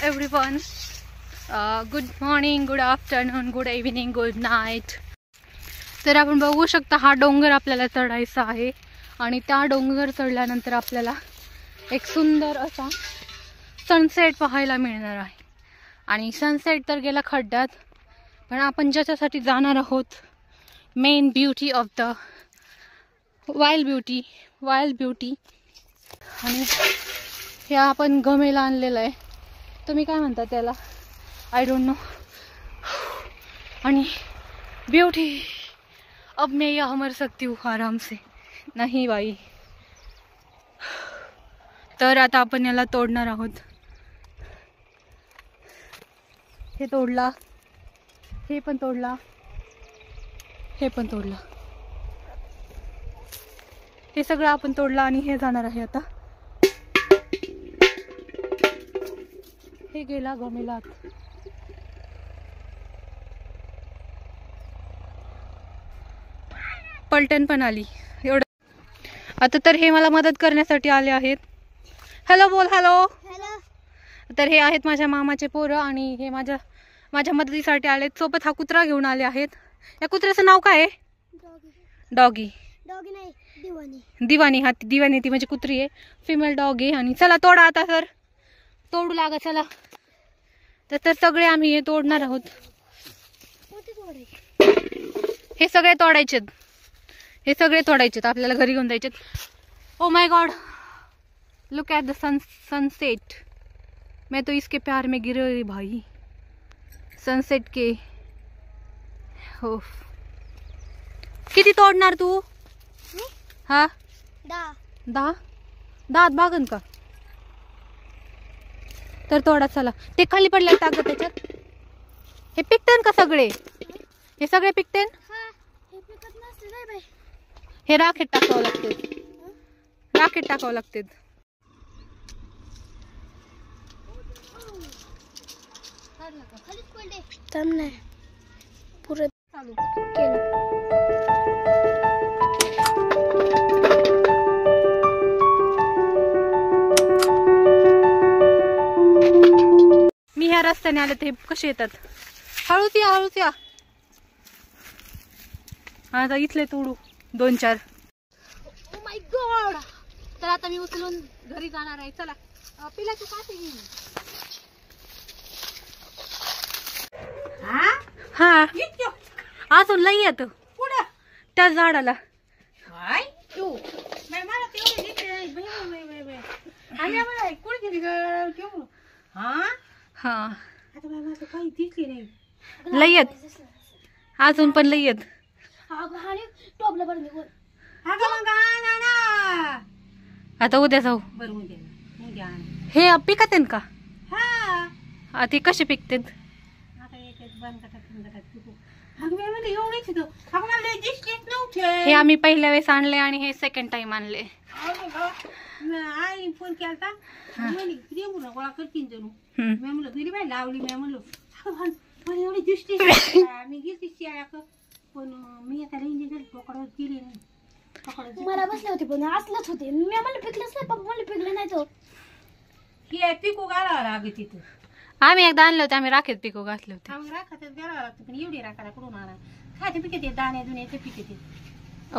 everyone. Good morning, good afternoon, good evening, good night. तर आपण बघू शकता हा डोंगर आपल्याला चढायचा आहे आणि त्या डोंगर चढल्यानंतर आपल्याला एक सुंदर असा सनसेट पाहायला मिळणार आहे. आणि सनसेट तर गेला खड्ड्यात, पण आपण ज्याच्यासाठी जाणार आहोत main beauty of the wild beauty आणि हे आपण गमेला आणलेलं आहे. तुम्ही काय म्हणता त्याला, आय डोंट नो. आणि ब्यूटी अब मैं यहाँ मर सकती हूँ आराम से. नाही बाई. तर आता आपण याला तोडणार आहोत. हे तोडला, हे पण तोडला, हे पण तोडला, हे सगळं आपण तोडलं आणि हे जाणार आहे आता. हे गेला गमेला. पलटण पण आली एवढं. आता तर हे मला मदत करण्यासाठी आले आहेत. हॅलो बोल. हॅलो. तर हे आहेत माझ्या मामाचे पोरं आणि हे माझ्या मदतीसाठी आलेत. सोबत हा कुत्रा घेऊन आले आहेत. या कुत्र्याचं नाव काय आहे? डॉगी. दिवानी. हा दिवानी ती म्हणजे कुत्री आहे, फिमेल डॉग आहे. आणि चला तोडा आता. सर तोडू लागा चला. तर सगळे आम्ही हे तोडणार आहोत. हे सगळे तोडायचेत, हे सगळे तोडायचेत, आपल्याला घरी घेऊन जायचेत. Oh my god, look at the sunset. मैं तो इसके प्यार में गिर रही भाई. सनसेट के हो. किती तोडणार तू? हा 10 बागन का? तर तोडा चला. ते खाली पडले टाक त्याच्यात. हे पिकतेन का सगळे? हे सगळे पिकतेन? हे राखेत टाकावं लागते, राखेत टाकावं लागते. पुरं चालू केलं. मी ह्या रस्त्याने आले ते कसे येतात. हळूच या, हळूच या. आता इथले तोडू 2-4. ओ माय गॉड. तर आता मी उचलून घरी जाणार आहे. चला पिलाची काठी घेऊन. हा अजून लई येत पुढं त्या झाडाला. लई येत अजून पण लई येत. आता उद्या जाऊ. हे पिकत का? ते कसे पिकते? हे आम्ही पहिल्या वेळेस आणले आणि हे सेकंड टाइम आणले. फोन केला गोळा करतील जणू. मी म्हणलं घरी बाय लावली. मी म्हणलो मला एवढी दृष्टी मी गेली शिळ्या, पण मी आता रेंज पकडत गेली नाही. मला बसले होते पण असलंच होते. मी म्हणलं पिकलंच नाही. पप्पा म्हणलं पिकलं नाही. तो हे पिकू घालावं लागेल तिथं. आम्ही एकदा आणले होते, आम्ही राखेत पिकू घातले होते. आम्ही राखातच घालावं लागतं, पण एवढी राखाला कुठून आणा. खाते पिकते दाण्या दुण्याचे पिकते.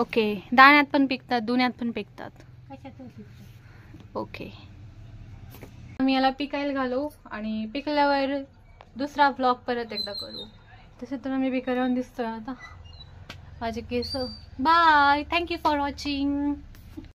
ओके, दाण्यात पण पिकतात, दुण्यात पण पिकतात. कशातून पिकतात. ओके, आम्ही याला पिकायला घालू आणि पिकल्यावर दुसरा ब्लॉग परत एकदा करू. तसे तर आम्ही पिकायला दिसतोय आता माझे केस. Bye, thank you for watching.